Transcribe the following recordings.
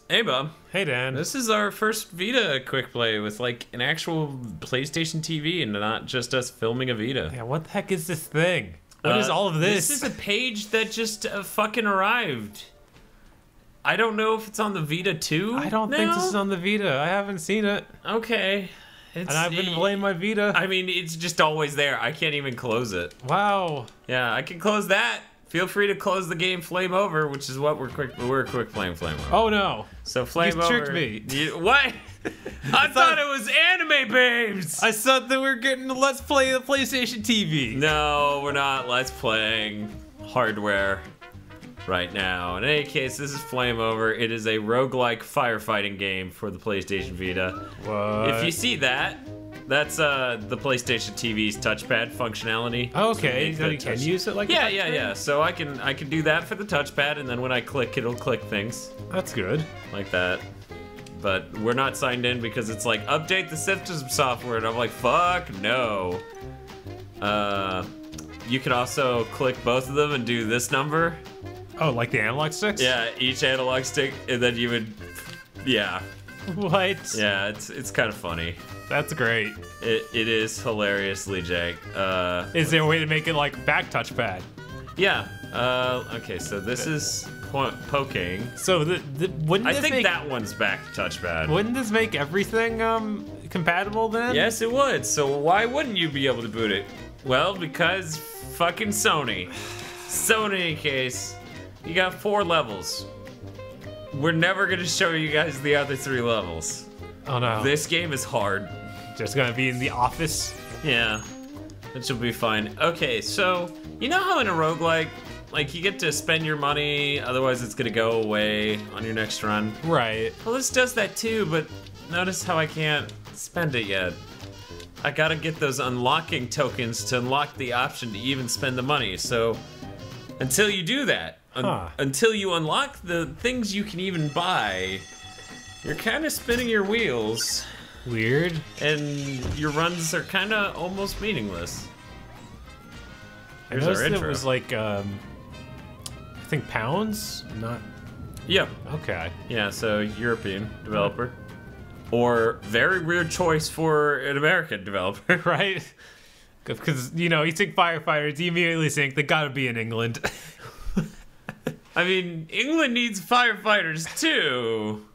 Hey, Bob. Hey, Dan. This is our first Vita quick play with like an actual PlayStation TV and not just us filming a Vita. Yeah, what the heck is this thing? What is all of this? This is a page that just fucking arrived. I don't know if it's on the Vita too. I don't think this is on the Vita. I haven't seen it. Okay. And I've been playing my Vita. I mean, it's just always there. I can't even close it. Wow. Yeah, I can close that. Feel free to close the game Flame Over, which is what we're quick playing Flame Over. Oh no. So Flame Over. You tricked me. What? I thought it was Anime Babes. I thought that we were getting to Let's Play the PlayStation TV. No, we're not. Let's playing hardware right now. In any case, this is Flame Over. It is a roguelike firefighting game for the PlayStation Vita. What? If you see that, that's the PlayStation TV's touchpad functionality. Oh, okay, So you can use it like yeah. So I can do that for the touchpad, and then when I click, it'll click things. That's good. Like that. But we're not signed in because it's like, update the system software, and I'm like, fuck no. You can also click both of them and do this number. Oh, like the analog sticks? Yeah, each analog stick, and then you would, yeah. What? Yeah, it's kind of funny. That's great. It is hilariously jank. Is there a way to make it like back touchpad? Yeah. Okay, so this is poking. So wouldn't I this think make, that one's back touchpad. Wouldn't this make everything compatible then? Yes, it would. So why wouldn't you be able to boot it? Well, because fucking Sony. So in any case, you got 4 levels. We're never gonna show you guys the other 3 levels. Oh no. This game is hard. Just gonna be in the office? Yeah, it should be fine. Okay, so you know how in a roguelike, like you get to spend your money, otherwise it's gonna go away on your next run? Right. Well, this does that too, but notice how I can't spend it yet. I gotta get those unlocking tokens to unlock the option to even spend the money, so until you do that, until you unlock the things you can even buy, you're kind of spinning your wheels. Weird. And your runs are kind of almost meaningless. I noticed it was like, I think pounds? Not... Yeah. Okay. Yeah, so European developer. Or very weird choice for an American developer. Right? Because, you know, you think firefighters, you immediately think they gotta be in England. I mean, England needs firefighters too.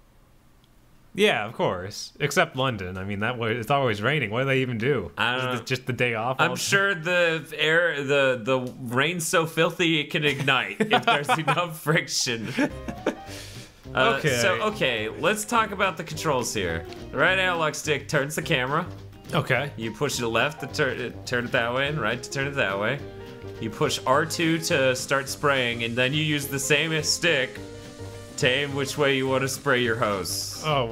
Yeah, of course. Except London. I mean, it's always raining. What do they even do? I don't know. Just the day off? I'm sure the rain's so filthy it can ignite if there's enough friction. Okay, let's talk about the controls here. The right analog stick turns the camera. Okay. You push it left to turn it that way, and right to turn it that way. You push R2 to start spraying, and then you use the same stick to aim which way you want to spray your hose. Oh,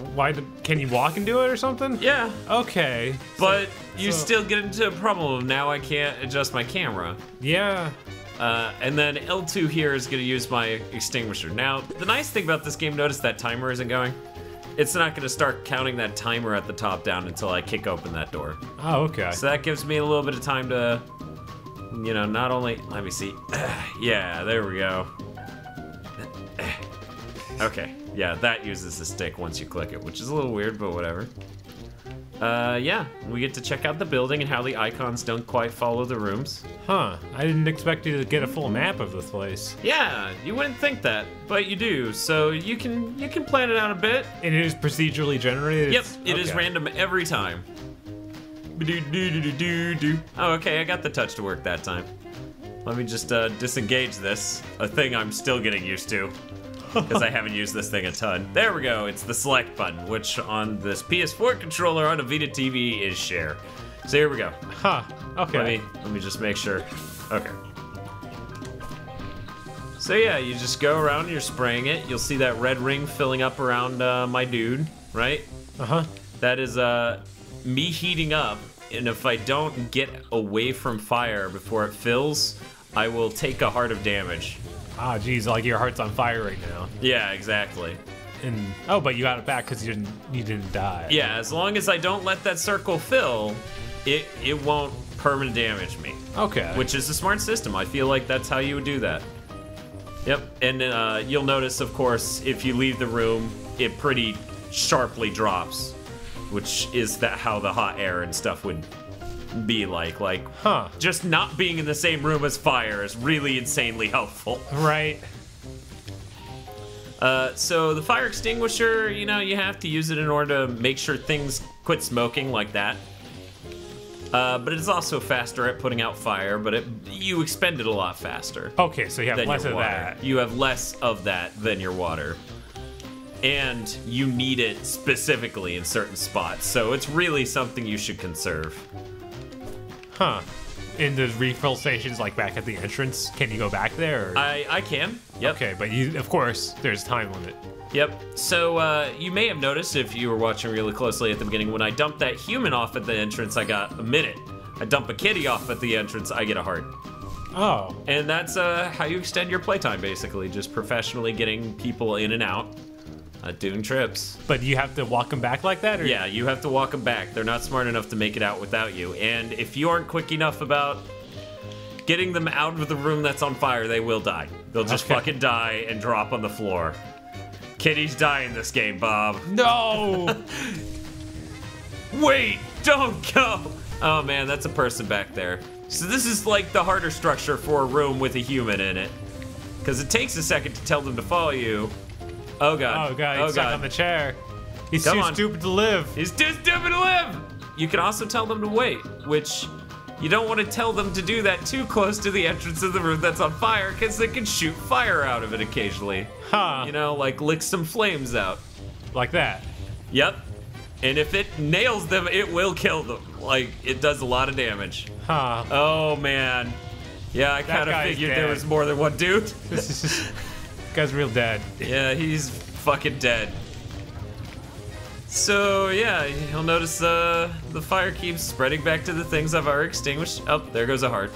can you walk and do it or something? Yeah. Okay. But you still get into a problem of now I can't adjust my camera. Yeah. And then L2 here is going to use my extinguisher. Now, the nice thing about this game, notice that timer isn't going. It's not going to start counting that timer at the top down until I kick open that door. Oh, okay. So that gives me a little bit of time to, you know, not only, let me see. Yeah, there we go. Okay, yeah, that uses the stick once you click it, which is a little weird, but whatever. Yeah, we get to check out the building and how the icons don't quite follow the rooms. Huh, I didn't expect you to get a full map of this place. Yeah, you wouldn't think that, but you do, so you can plan it out a bit. And it is procedurally generated? Yep, it is random every time. Oh, okay, I got the touch to work that time. Let me just disengage this, a thing I'm still getting used to. Because I haven't used this thing a ton. There we go, it's the select button, which on this PS4 controller on a Vita TV is share. So here we go. Huh, okay. Let me just make sure. Okay. So yeah, you just go around and you're spraying it. You'll see that red ring filling up around my dude, right? Uh-huh. That is me heating up, and if I don't get away from fire before it fills, I will take a heart of damage. Ah, geez, like your heart's on fire right now. Yeah, exactly. And oh, but you got it back because you didn't die. Yeah, as long as I don't let that circle fill, it won't permanent damage me. Okay. Which is a smart system. I feel like that's how you would do that. Yep, and you'll notice, of course, if you leave the room, it pretty sharply drops, which is how the hot air and stuff would be like. Just not being in the same room as fire is really insanely helpful. Right. So the fire extinguisher, you have to use it in order to make sure things quit smoking like that. But it's also faster at putting out fire, but you expend it a lot faster. Okay, so you have less of that. You have less of that than your water. And you need it specifically in certain spots, so it's really something you should conserve. Huh. In the refill stations, like back at the entrance, can you go back there? Or? I can, yep. Okay, but of course, there's time limit. Yep, so you may have noticed if you were watching really closely at the beginning, when I dumped that human off at the entrance, I got a minute. I dump a kitty off at the entrance, I get a heart. Oh. And that's how you extend your playtime, basically, just professionally getting people in and out. Doing trips. But you have to walk them back like that? Or? Yeah, you have to walk them back. They're not smart enough to make it out without you. And if you aren't quick enough about getting them out of the room that's on fire, they will die. They'll just fucking die and drop on the floor. Kitties die in this game, Bob. No! Wait, don't go! Oh man, that's a person back there. So this is like the harder structure for a room with a human in it. Because it takes a second to tell them to follow you. Oh god. Oh god, he's stuck on the chair. He's Come too on. stupid to live. He's too stupid to live! You can also tell them to wait, which you don't want to tell them to do that too close to the entrance of the room that's on fire, because they can shoot fire out of it occasionally. Huh. Like lick some flames out. Like that. Yep. And if it nails them, it will kill them. Like, it does a lot of damage. Huh. Oh man. Yeah, I kind of figured there was more than one dude. This guy's real dead. Yeah, he's fucking dead. So yeah, you'll notice the fire keeps spreading back to the things I've already extinguished. Oh, there goes a heart.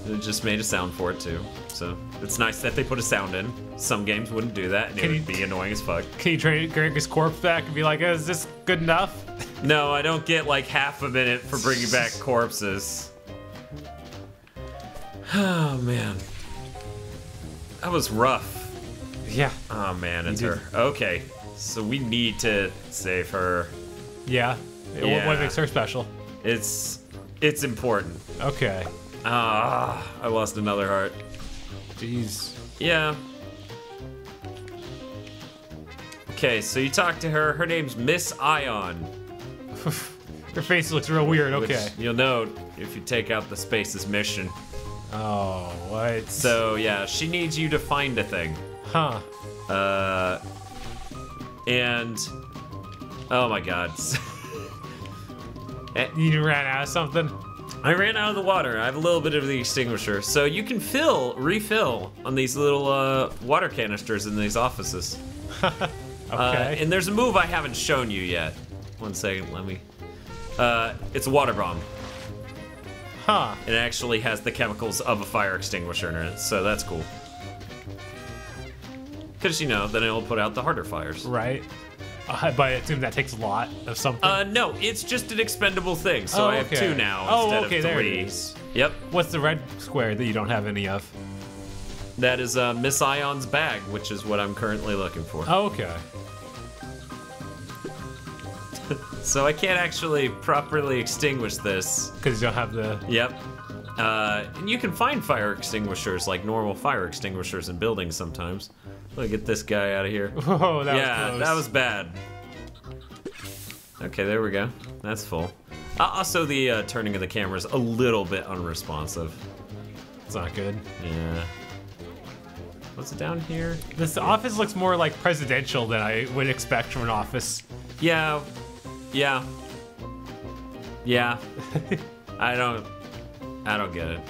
It just made a sound for it too. So it's nice that they put a sound in. Some games wouldn't do that, and it would be annoying as fuck. Can you drag his corpse back and be like, is this good enough? No, I don't get like half a minute for bringing back corpses. Oh man. That was rough. Yeah. Oh man, it's her. Okay, so we need to save her. Yeah. What makes her special? It's important. Okay. I lost another heart. Jeez. Yeah. Okay, so you talk to her. Her name's Miss Ion. Her face looks real weird. Okay. Which you'll note if you take out the Space's mission. Oh, what? So yeah, she needs you to find a thing. Huh. And oh my god. You ran out of something? I ran out of the water. I have a little bit of the extinguisher. So you can refill on these little water canisters in these offices. Okay. And there's a move I haven't shown you yet. 1 second, let me. It's a water bomb. Huh. It actually has the chemicals of a fire extinguisher in it, so that's cool. Because, then it'll put out the harder fires. Right. But I assume that takes a lot of something? No, it's just an expendable thing, so I have 2 now instead of 3. There it is. Yep. What's the red square that you don't have any of? That is Miss Ion's bag, which is what I'm currently looking for. Oh, okay. So I can't actually properly extinguish this. Because you don't have the... Yep. And you can find fire extinguishers, like normal fire extinguishers in buildings sometimes. Let me get this guy out of here. Oh, that was close. That was bad. Okay, there we go. That's full. Also, the turning of the camera is a little bit unresponsive. It's not good. Yeah. What's it down here? This office looks more like presidential than I would expect from an office. Yeah. Yeah. Yeah. I don't get it.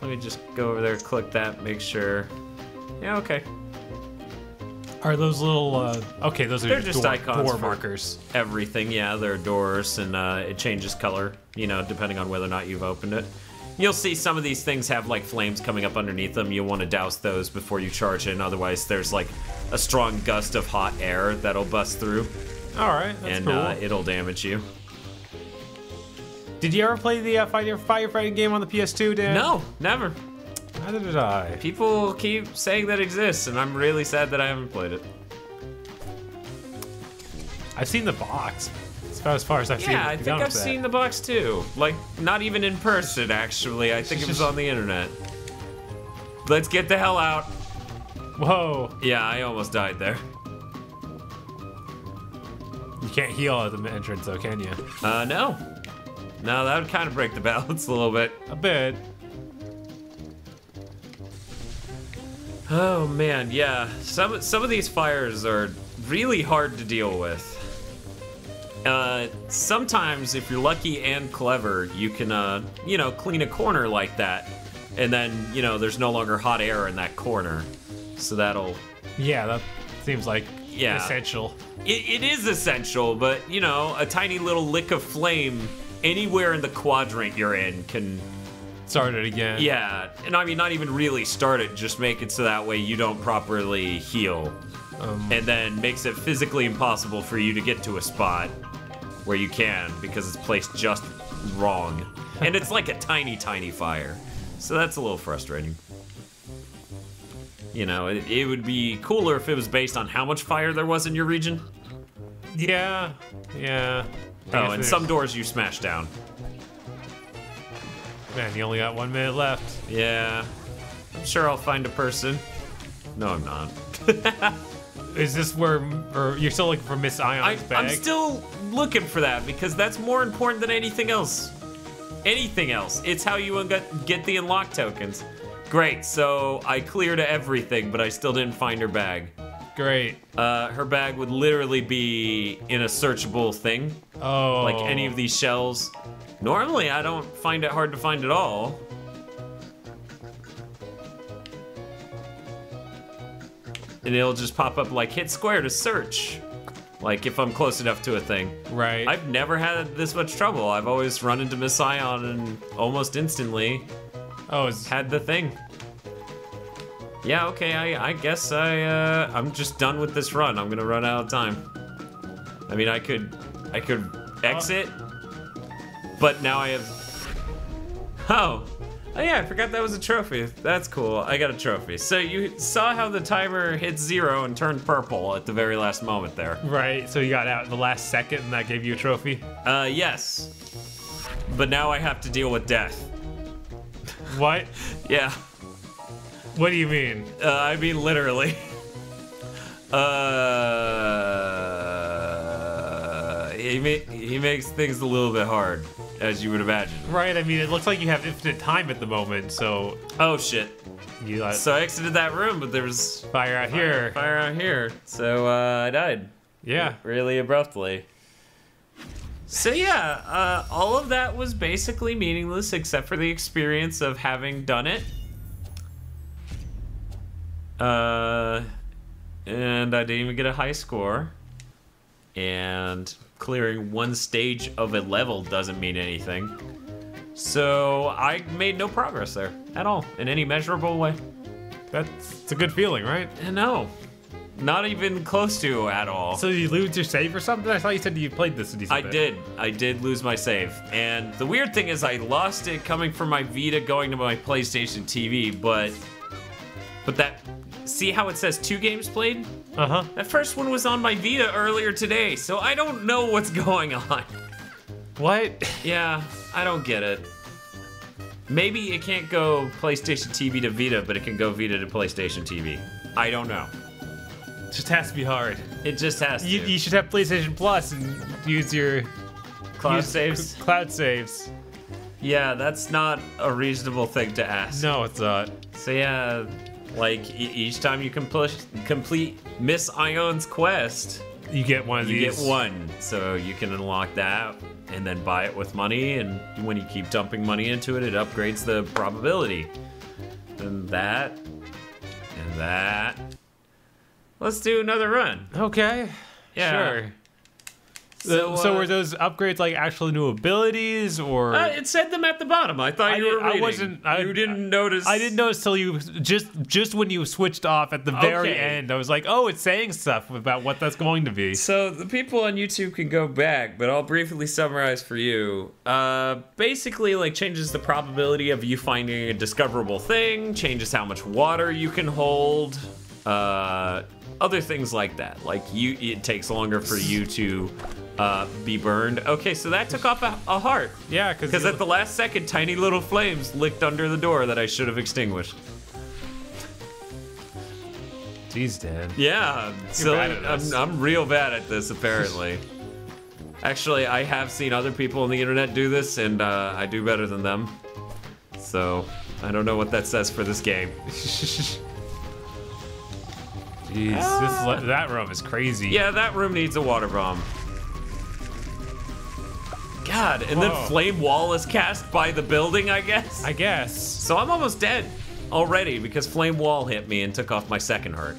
Let me just go over there, click that, make sure. Yeah, okay. Are those little, okay, those are just icons door for markers. Everything, yeah, they're doors, and it changes color, depending on whether or not you've opened it. You'll see some of these things have like flames coming up underneath them. You'll want to douse those before you charge in, otherwise there's like a strong gust of hot air that'll bust through. All right, that's cool. And it'll damage you. Did you ever play the firefighting game on the PS2, Dan? No, never. Neither did I. People keep saying that exists, and I'm really sad that I haven't played it. I've seen the box. It's about as far as I've seen. Yeah, I think I've seen the box too. Like, not even in person, actually. I think it was on the internet. Let's get the hell out. Whoa. Yeah, I almost died there. You can't heal at the entrance, though, can you? No. No, that would kind of break the balance a little bit. A bit. Oh man, yeah. Some of these fires are really hard to deal with. Sometimes, if you're lucky and clever, you can, you know, clean a corner like that, and then, you know, there's no longer hot air in that corner. So that'll... Yeah, that seems like essential. It is essential, but, you know, a tiny little lick of flame anywhere in the quadrant you're in can... Start it again. Yeah, and I mean, not even really start it, just make it so that way you don't properly heal. And then makes it physically impossible for you to get to a spot where you can, because it's placed just wrong. And it's like a tiny, tiny fire. So that's a little frustrating. You know, it would be cooler if it was based on how much fire there was in your region. Yeah, yeah. Oh, and some doors you smash down. Man, you only got 1 minute left. Yeah. I'm sure I'll find a person. No, I'm not. Is this where, or you're still looking for Miss Ion's bag? I'm still looking for that, because that's more important than anything else. Anything else. It's how you get the unlock tokens. Great, so I cleared everything, but I still didn't find her bag. Great. Her bag would literally be in a searchable thing. Oh. Like any of these shells. Normally, I don't find it hard to find at all. And it'll just pop up like hit square to search. Like if I'm close enough to a thing. Right. I've never had this much trouble. I've always run into Miss Ion and almost instantly had the thing. Yeah, okay, I guess I'm just done with this run. I'm gonna run out of time. I mean, I could exit, but now I have, oh yeah, I forgot that was a trophy. That's cool, I got a trophy. So you saw how the timer hit 0 and turned purple at the very last moment there. Right, so you got out in the last second and that gave you a trophy? Yes. But now I have to deal with death. What? Yeah. What do you mean? I mean literally. He makes things a little bit hard, as you would imagine. Right, I mean, it looks like you have infinite time at the moment, so... Oh, shit. So I exited that room, but there was... Fire out here. Fire out here. So, I died. Yeah. Really abruptly. So yeah, all of that was basically meaningless except for the experience of having done it. And I didn't even get a high score. And clearing one stage of a level doesn't mean anything. So I made no progress there at all, in any measurable way. It's a good feeling, right? No, not even close to at all. So did you lose your save or something? I thought you said you played this a decent bit. I did lose my save. And the weird thing is I lost it coming from my Vita going to my PlayStation TV, but that, see how it says 2 games played? Uh-huh. That first one was on my Vita earlier today, so I don't know what's going on. What? Yeah, I don't get it. Maybe it can't go PlayStation TV to Vita, but it can go Vita to PlayStation TV. I don't know. It just has to be hard. It just has to. You should have PlayStation Plus and use your... Cloud saves? Cloud saves. Yeah, that's not a reasonable thing to ask. No, it's not. So yeah, like each time you complete Miss Ion's quest, you get one of these. You get one, so you can unlock that and then buy it with money, and when you keep dumping money into it, it upgrades the probability. And that, and that. Let's do another run. Okay. Yeah. Sure. So were those upgrades like actual new abilities, or? It said them at the bottom. I thought you were reading. You didn't notice. I didn't notice till you just when you switched off at the very end. I was like, oh, it's saying stuff about what that's going to be. So the people on YouTube can go back, but I'll briefly summarize for you. Basically, like changes the probability of you finding a discoverable thing. Changes how much water you can hold. other things like that. Like it takes longer for you to be burned. Okay, so that took off a heart. Yeah, because at the last second, tiny little flames licked under the door that I should have extinguished. Jeez, Dan. Yeah, so I'm real bad at this, apparently. Actually, I have seen other people on the internet do this, and I do better than them. So, I don't know what that says for this game. Jeez, that room is crazy. Yeah, that room needs a water bomb. God, and then flame wall is cast by the building, I guess? I guess. So I'm almost dead already because flame wall hit me and took off my second heart.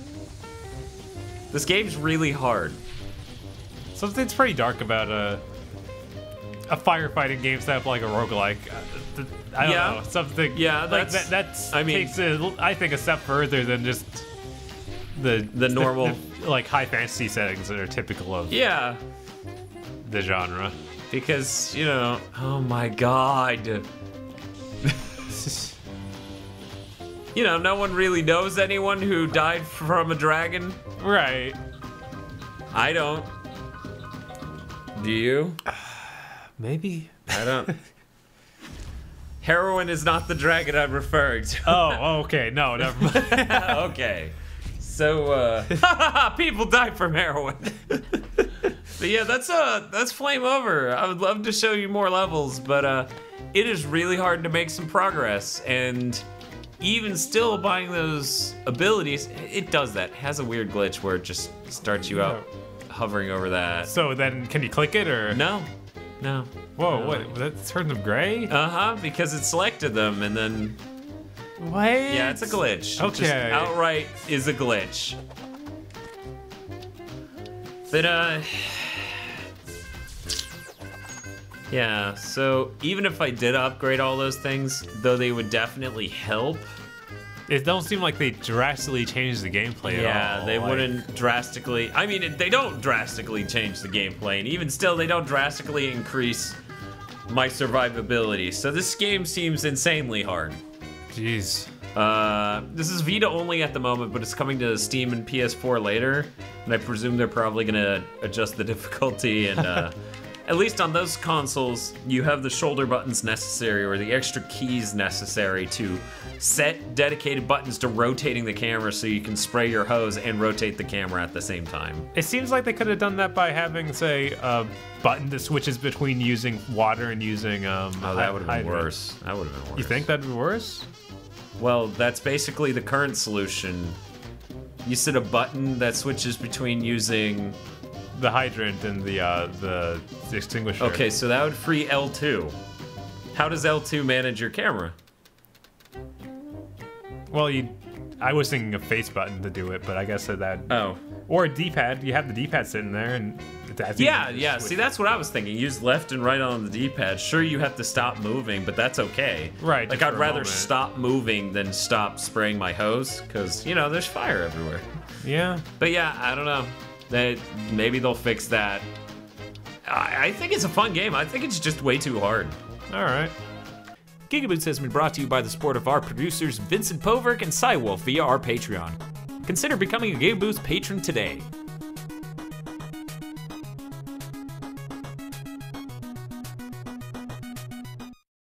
This game's really hard. Something's pretty dark about a firefighting game set up like a roguelike. I don't know, something. Yeah, that's takes I think a step further than just the normal like high fantasy settings that are typical of the genre. Because, you know, oh my god. You know, no one really knows anyone who died from a dragon. Right. I don't. Do you? Maybe. I don't. Heroin is not the dragon I'm referring to. Oh, okay. No, never mind. Okay. So, people die from heroin. But yeah, that's Flame Over. I would love to show you more levels, but it is really hard to make some progress, and even still buying those abilities, it does that. It has a weird glitch where it just starts you out hovering over that. So then, can you click it, or? No. Whoa, what? That turned them gray? Because it selected them, and then... What? Yeah, it's a glitch. Okay. It just outright is a glitch. But, yeah, so even if I did upgrade all those things, though they would definitely help. It don't seem like they drastically changed the gameplay at all. Yeah, they wouldn't drastically. I mean, they don't drastically change the gameplay, and even still, they don't drastically increase my survivability. So this game seems insanely hard. Jeez. This is Vita only at the moment, but it's coming to Steam and PS4 later, and I presume they're probably gonna adjust the difficulty and. At least on those consoles, you have the shoulder buttons necessary or the extra keys necessary to set dedicated buttons to rotating the camera so you can spray your hose and rotate the camera at the same time. It seems like they could have done that by having, say, a button that switches between using water and using oh, that would have been worse. That would have been worse. You think that'd be worse? Well, that's basically the current solution. You set a button that switches between using the hydrant and the extinguisher. Okay, so that would free L2. How does L2 manage your camera? Well, I was thinking a face button to do it, but I guess that. Oh. Or a D-pad. You have the D-pad sitting there, and yeah. See, that's what I was thinking. Use left and right on the D-pad. Sure, you have to stop moving, but that's okay. Right. Like I'd rather stop moving than stop spraying my hose, because you know there's fire everywhere. Yeah. But yeah, I don't know. Maybe they'll fix that. I think it's a fun game. I think it's just way too hard. All right. GigaBoots has been brought to you by the support of our producers Vincent Poverk and Cywolf via our Patreon. Consider becoming a GigaBoots patron today.